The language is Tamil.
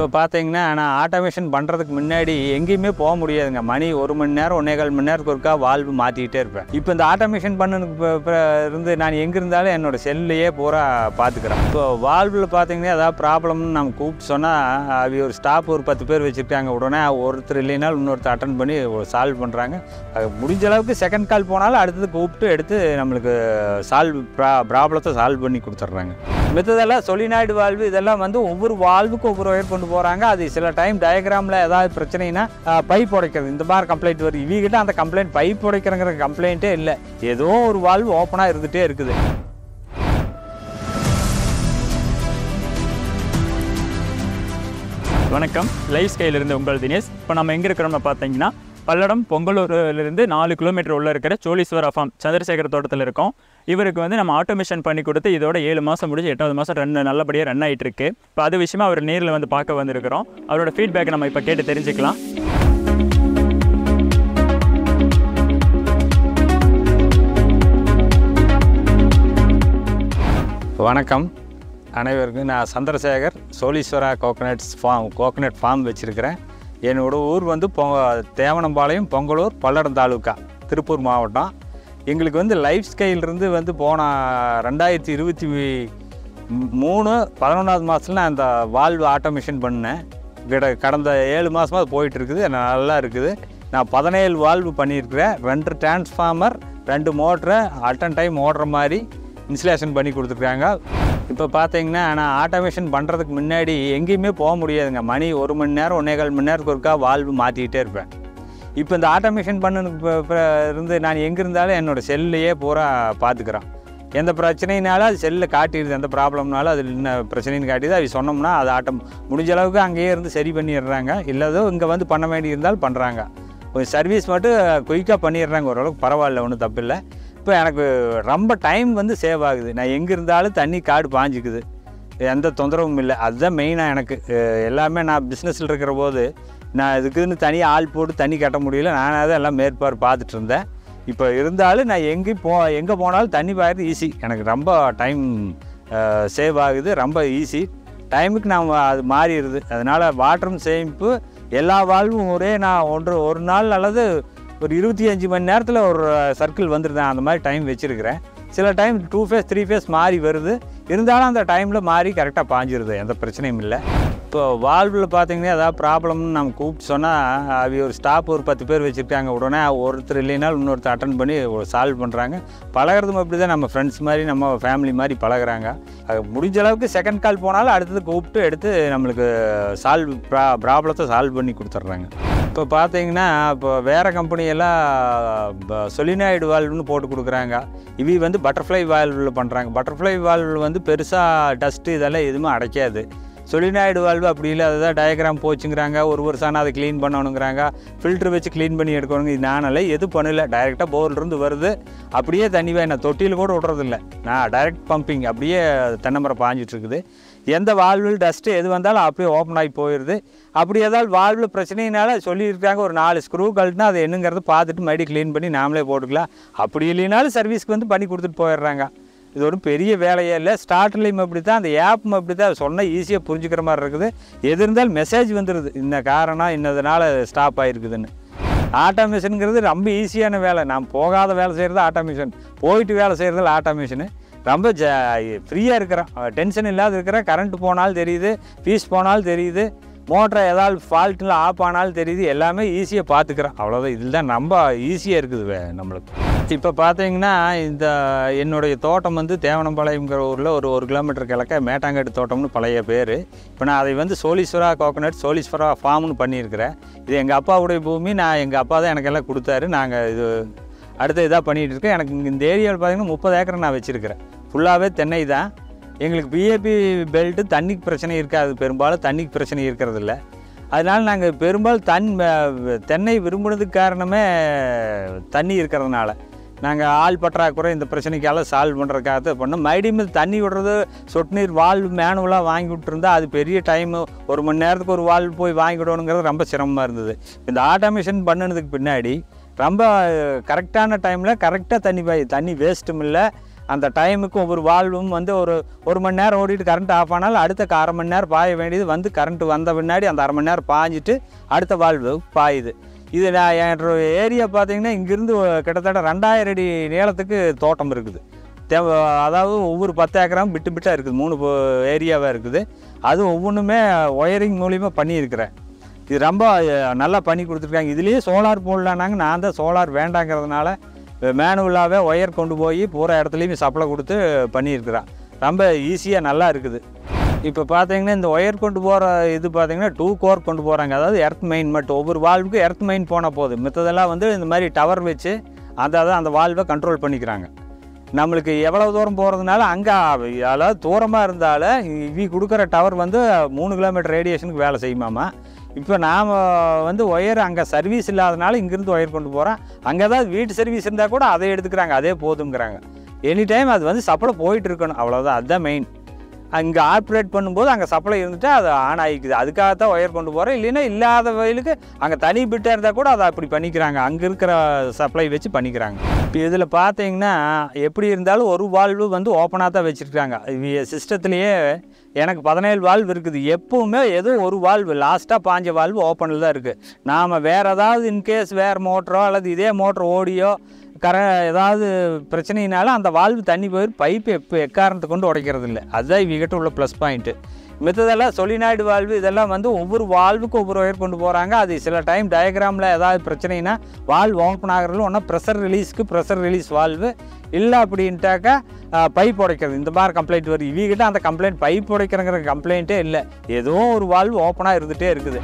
இப்போ பார்த்தீங்கன்னா நான் ஆட்டோமேஷன் பண்ணுறதுக்கு முன்னாடி எங்கேயுமே போக முடியாதுங்க. மணி 1 மணி நேரம் 1.25 மணி நேரத்துக்கு ஒருக்கா வால்வு மாற்றிக்கிட்டே இருப்பேன். இப்போ இந்த ஆட்டோமேஷன் பண்ணதுக்கு இருந்து நான் எங்கே இருந்தாலும் என்னோடய செல்லையே பூரா பார்த்துக்கிறேன். இப்போ வால்வில் பார்த்தீங்கன்னா ஏதாவது ப்ராப்ளம்னு நம்ம கூப்பிட்டு சொன்னால் அது ஒரு ஸ்டாஃப் ஒரு 10 பேர் வச்சுருக்காங்க. உடனே ஒருத்தர் இல்லைனாலும் இன்னொருத்தர் அட்டன் பண்ணி சால்வ் பண்ணுறாங்க. முடிஞ்ச அளவுக்கு செகண்ட் கால் போனாலும் அடுத்தது கூப்பிட்டு எடுத்து நம்மளுக்கு ப்ராப்ளத்தை சால்வ் பண்ணி கொடுத்துட்றாங்க. மித்ததெல்லாம் சொலினாய்டு வால்வு இதெல்லாம் வந்து ஒவ்வொரு வால்வுக்கும் ஒவ்வொரு ஒயர் கொண்டு போகிறாங்க. அது சில டைம் டயக்ராமில் ஏதாவது பிரச்சனைனா பைப் உடைக்கிறது இந்த மாதிரி கம்ப்ளைண்ட் வருது. இவங்கிட்ட அந்த கம்ப்ளைண்ட் பைப் உடைக்கிறங்கிற கம்ப்ளைண்ட்டே இல்லை. ஏதோ ஒரு வால்வு ஓப்பனாக இருந்துகிட்டே இருக்குது. வணக்கம், லைஃப் ஸ்கைலிருந்து உங்கள் தினேஷ். இப்போ நம்ம எங்கே இருக்கிறோம்னு பார்த்தீங்கன்னா பல்லடம் பொங்கலூரிலிருந்து 4 கிலோமீட்டர் உள்ள இருக்கிற சோழீஸ்வரா ஃபார்ம் சந்திரசேகர் தோட்டத்தில் இருக்கோம். இவருக்கு வந்து நம்ம ஆட்டோமேஷன் பண்ணி கொடுத்து இதோட 7 மாதம் முடிஞ்சு 8வது மாதம் நல்லபடியாக ரன் ஆகிட்டு இருக்கு. இப்போ அது விஷயமா அவர் நேரில் வந்து பார்க்க வந்திருக்கிறோம். அவரோட ஃபீட்பேக் நம்ம இப்போ கேட்டு தெரிஞ்சுக்கலாம். வணக்கம் அனைவருக்கும். நான் சந்திரசேகர், சோழீஸ்வரா கோகனட் ஃபார்ம் வச்சுருக்கிறேன். என்னோடய ஊர் வந்து தேவனம்பாளையம், பொங்கலூர், பல்லடம் தாலுக்கா, திருப்பூர் மாவட்டம். எங்களுக்கு வந்து லைஃப் ஸ்கைலிருந்து வந்து போன 2023 11வது மாதத்தில் நான் அந்த வால்வு ஆட்டோமேஷன் பண்ணேன். கடந்த 7 மாதமாக அது போயிட்டுருக்குது, நல்லா இருக்குது. நான் 17 வால்வு பண்ணியிருக்கிறேன். 2 டிரான்ஸ்ஃபார்மர், 2 மோட்டரை அட்டன் டைம் ஓடுற மாதிரி இன்ஸ்டலேஷன் பண்ணி கொடுத்துருக்காங்க. இப்போ பார்த்தீங்கன்னா நான் ஆட்டோமேஷன் பண்ணுறதுக்கு முன்னாடி எங்கேயுமே போக முடியாதுங்க. மணி 1 மணி நேரம் 1.25 மணி நேரத்துக்கு ஒருக்கா வால்வு மாற்றிக்கிட்டே இருப்பேன். இப்போ இந்த ஆட்டோமேஷன் பண்ணதுக்கு இருந்து நான் எங்கே இருந்தாலும் என்னோடய செல்லையே பூரா பார்த்துக்கிறேன். எந்த பிரச்சனைனாலும் அது செல்லில் காட்டிடுது. எந்த ப்ராப்ளம்னாலும் அது என்ன பிரச்சனைன்னு காட்டிடுது. அது சொன்னோம்னா அது முடிஞ்ச அளவுக்கு அங்கேயே இருந்து சரி பண்ணிடுறாங்க. இல்லதோ இங்கே வந்து பண்ண வேண்டி இருந்தாலும் பண்ணுறாங்க. கொஞ்சம் சர்வீஸ் மட்டும் குயிக்காக பண்ணிடுறாங்க. ஓரளவுக்கு பரவாயில்ல, ஒன்றும் தப்பில்லை. இப்போ எனக்கு ரொம்ப டைம் வந்து சேவ் ஆகுது. நான் எங்கே இருந்தாலும் தண்ணி காடு பாஞ்சிக்குது, எந்த தொந்தரவும் இல்லை. அதுதான் மெயினாக எனக்கு. எல்லாமே நான் பிஸ்னஸில் இருக்கிற போது நான் இதுக்குன்னு தனியாக ஆள் போட்டு தண்ணி கட்ட முடியல. நானாக தான் எல்லாம் மேற்பார்வை பார்த்துட்டு இருந்தேன். இப்போ இருந்தாலும் நான் எங்கே போனாலும் தண்ணி பாய்றது ஈஸி. எனக்கு ரொம்ப டைம் சேவ் ஆகுது, ரொம்ப ஈஸி. டைமுக்கு நான் அது மாறிடுது. அதனால் வாட்டரும் சேமிப்பு. எல்லா வால்வும் நான் ஒரு நாள் அல்லது ஒரு 25 மணி நேரத்தில் ஒரு சர்க்கிள் வந்துருந்தேன். அந்த மாதிரி டைம் வச்சுருக்கிறேன். சில டைம் 2 ஃபேஸ் 3 ஃபேஸ் மாறி வருது. இருந்தாலும் அந்த டைமில் மாறி கரெக்டாக பாஞ்சிருது, எந்த பிரச்சனையும் இல்லை. இப்போ வால்வில் பார்த்தீங்கன்னா ஏதாவது ப்ராப்ளம்னு நம்ம கூப்பிட்டு சொன்னால் அது ஒரு ஸ்டாஃப் ஒரு 10 பேர் வச்சுருக்காங்க. உடனே ஒருத்தர் இல்லைனாலும் இன்னொருத்தர் அட்டன் பண்ணி சால்வ் பண்ணுறாங்க. பழகிறதும் அப்படி தான். நம்ம ஃப்ரெண்ட்ஸ் மாதிரி, நம்ம ஃபேமிலி மாதிரி பழகிறாங்க. அது முடிஞ்ச அளவுக்கு செகண்ட் கால் போனாலும் அடுத்தது கூப்பிட்டு எடுத்து நம்மளுக்கு ப்ராப்ளத்தை சால்வ் பண்ணி கொடுத்துட்றாங்க. இப்போ பார்த்தீங்கன்னா இப்போ வேறு கம்பெனியெல்லாம் சொலினாய்டு வால்வுன்னு போட்டு கொடுக்குறாங்க. இவி வந்து பட்டர்ஃப்ளை வால்வில் பண்ணுறாங்க. பட்டர்ஃப்ளை வால்வில் வந்து பெருசாக டஸ்ட்டு இதெல்லாம் எதுவுமே அடைக்காது. சொலினாய்டு வால்வு அப்படி இல்லை. அதுதான் டயக்ராம் போச்சுங்கிறாங்க. ஒரு வருஷம் அதை க்ளீன் பண்ணணுங்கிறாங்க. ஃபில்ட்ரு வச்சு க்ளீன் பண்ணி எடுக்கணுங்க. இது நானெல்லாம் எதுவும் பண்ணலை. டைரெக்டாக போர்லேருந்து வருது, அப்படியே தண்ணி நான் தொட்டியில் கூட விட்றதில்ல. நான் டைரெக்ட் பம்பிங், அப்படியே தென்னைமரம் பாஞ்சிட்ருக்குது. எந்த வால்வில் டஸ்ட்டு எது வந்தாலும் அப்படியே ஓப்பன் ஆகி போயிடுது. அப்படி ஏதாவது வால்வில் பிரச்சனைனால சொல்லியிருக்காங்க, ஒரு 4 ஸ்க்ரூ கழட்டினா அது என்னங்கிறத பார்த்துட்டு மறுபடியும் க்ளீன் பண்ணி நாமளே போட்டுக்கலாம். அப்படி இல்லைனாலும் சர்வீஸ்க்கு வந்து பண்ணி கொடுத்துட்டு போயிடுறாங்க. இது ஒரு பெரிய வேலையே இல்லை. ஸ்டார்ட்லேயும் அப்படி தான், அந்த ஆப்பும் அப்படி தான். சொன்னால் ஈஸியாக புரிஞ்சுக்கிற மாதிரி இருக்குது. எது இருந்தாலும் மெசேஜ் வந்துடுது, இந்த காரணம் இன்னதுனால ஸ்டாப் ஆகிருக்குதுன்னு. ஆட்டோமேஷனுங்கிறது ரொம்ப ஈஸியான வேலை. நான் போகாத வேலை செய்கிறது ஆட்டோமேஷன், போயிட்டு வேலை செய்கிறதில்ல ஆட்டோமேஷனு. ரொம்ப ஃப்ரீயாக இருக்கிறேன், டென்ஷன் இல்லாத இருக்கிறேன். கரண்ட் போனாலும் தெரியுது, ஃபீஸ் போனாலும் தெரியுது, மோட்டரை ஏதாவது ஃபால்ட்டில் ஆஃப் ஆனாலும் தெரியுது. எல்லாமே ஈஸியாக பார்த்துக்கிறேன். அவ்வளோதான். இதில் தான் ரொம்ப ஈஸியாக இருக்குது நம்மளுக்கு. இப்போ பார்த்தீங்கன்னா என்னுடைய தோட்டம் வந்து தேவனம்பாளையங்கிற ஊரில் ஒரு கிலோமீட்டர் கிழக்க மேட்டாங்காட்டு தோட்டம்னு பழைய பேர். இப்போ நான் அதை வந்து சோழீஸ்வரா சோழீஸ்வரா ஃபார்ம்னு பண்ணியிருக்கிறேன். இது எங்கள் அப்பாவுடைய பூமி. எங்கள் அப்பா தான் எனக்கெல்லாம் கொடுத்தாரு. நாங்கள் இது அடுத்த இதாக பண்ணிகிட்டு இருக்கேன். எனக்கு இங்கே இந்த ஏரியாவில் பார்த்தீங்கன்னா 30 ஏக்கர் நான் வச்சுருக்கிறேன். ஃபுல்லாகவே தென்னை தான். எங்களுக்கு பிஏபி பெல்ட்டு தண்ணிக்கு பிரச்சனை இருக்காது. பெரும்பாலும் தண்ணிக்கு பிரச்சனை இருக்கிறதில்ல. அதனால் நாங்கள் பெரும்பாலும் தென்னை விரும்புனதுக்கு காரணமே தண்ணி இருக்கிறதுனால. நாங்கள் ஆள் பற்றாக்குறை இந்த பிரச்சனைக்கெல்லாம் சால்வ் பண்ணுறதுக்காக பண்ணோம். மறுபடியும் தண்ணி விடுறது, சொட்டு நீர் வால்வு மேனுவலாக வாங்கி விட்டுருந்தா அது பெரிய டைமு. 1 மணி நேரத்துக்கு ஒரு வால்வு போய் வாங்கி விடணுங்கிறது ரொம்ப சிரமமாக இருந்தது. இந்த ஆட்டோமேஷன் பண்ணினதுக்கு பின்னாடி ரொம்ப கரெக்டான டைமில் கரெக்டாக தண்ணி வேஸ்ட்டும் இல்லை. அந்த டைமுக்கு ஒவ்வொரு வால்வும் வந்து ஒரு மணி நேரம் ஓடிட்டு கரண்ட் ஆஃப் ஆனாலும் அடுத்த அரை மணி நேரம் பாய வேண்டியது வந்து கரண்ட் வந்த பின்னாடி அந்த அரை மணி நேரம் பாஞ்சிட்டு அடுத்த வால்வு பாயுது. இது நான் என் ஏரியா பார்த்தீங்கன்னா இங்கேருந்து கிட்டத்தட்ட 2000 அடி நீளத்துக்கு தோட்டம் இருக்குது. அதாவது ஒவ்வொரு 10 ஏக்கராவும் விட்டு விட்டாக இருக்குது, 3 ஏரியாவாக இருக்குது. அது ஒவ்வொன்றுமே ஒயரிங் மூலிமா பண்ணியிருக்கிறேன். இது ரொம்ப நல்லா பண்ணி கொடுத்துருக்காங்க. இதுலேயே சோலார் போடலான்னாங்க, நான் தான் சோலார் வேண்டாங்கிறதுனால மேனுவலாகவே ஒயர் கொண்டு போய் பூரா இடத்துலையுமே சப்ளை கொடுத்து பண்ணியிருக்கிறேன். ரொம்ப ஈஸியாக நல்லா இருக்குது. இப்போ பார்த்தீங்கன்னா இந்த ஒயர் கொண்டு போகிற இது பார்த்தீங்கன்னா 2 கோர் கொண்டு போகிறாங்க. அதாவது எர்த் மெயின் மட்டும் ஒவ்வொரு வால்வுக்கும் எர்த் மெயின் போனால் போதும். மித்ததெல்லாம் வந்து இந்த மாதிரி டவர் வச்சு அந்த வால்வை கண்ட்ரோல் பண்ணிக்கிறாங்க. நம்மளுக்கு எவ்வளோ தூரம் போகிறதுனால அங்கே அதாவது தூரமாக இருந்தாலும் இவி கொடுக்குற டவர் வந்து 3 கிலோமீட்டர் ரேடியேஷனுக்கு வேலை செய்யுமாமா. இப்போ நாம் வந்து ஒயர் அங்கே சர்வீஸ் இல்லாதனால இங்கேருந்து ஒயர் கொண்டு போகிறோம். அங்கே ஏதாவது வீட்டு சர்வீஸ் இருந்தால் கூட அதை எடுத்துக்கிறாங்க, அதே போதுங்கிறாங்க. எனி டைம் அது வந்து சப்ளை போயிட்டு இருக்கணும், அவ்வளோதான். அதுதான் மெயின். அங்கே ஆப்ரேட் பண்ணும்போது அங்கே சப்ளை இருந்துட்டால் அது ஆன் ஆகிக்குது. அதுக்காகத்தான் ஒயர் கொண்டு போகிறோம். இல்லைன்னா இல்லாத வயலுக்கு அங்கே தனி பிட்டாக இருந்தால் கூட அதை அப்படி பண்ணிக்கிறாங்க, அங்கே இருக்கிற சப்ளை வச்சு பண்ணிக்கிறாங்க. இப்போ இதில் பார்த்தீங்கன்னா எப்படி இருந்தாலும் ஒரு வால்வு வந்து ஓப்பனாக தான் வச்சுருக்காங்க. சிஸ்டத்துலேயே எனக்கு 17 வால்வு இருக்குது. எப்போவுமே ஏதோ ஒரு வால்வு லாஸ்ட்டாக பாஞ்ச வால்வு ஓப்பனில் தான் இருக்குது. நாம் வேறு ஏதாவது இன்கேஸ் வேறு மோட்டரோ அல்லது இதே மோட்டர் ஓடியோ ஏதாவது பிரச்சனைனாலும் அந்த வால்வு தண்ணி போயிடும். பைப்பு எக்காரணத்தை கொண்டு உடைக்கிறது இல்லை. அதுதான் இவங்கிட்ட உள்ள ப்ளஸ் பாயிண்ட்டு. மித்ததெல்லாம் சொலினாய்டு வால்வு இதெல்லாம் வந்து ஒவ்வொரு வால்வுக்கும் ஒவ்வொரு ஒயர் கொண்டு போகிறாங்க. அது சில டைம் டயக்ராமில் ஏதாவது பிரச்சனைனா வால்வு ஓப்பன் ஆகிறது ஒன்றா ப்ரெஷர் ரிலீஸ் வால்வு இல்லை அப்படின்ட்டாக்கா பைப் உடைக்கிறது. இந்த மாதிரி கம்ப்ளைண்ட் வருது. இவங்கிட்ட அந்த கம்ப்ளைண்ட் பைப் உடைக்கிறங்கிற கம்ப்ளைண்ட்டே இல்லை. ஏதோ ஒரு வால்வு ஓப்பனாக இருந்துகிட்டே இருக்குது.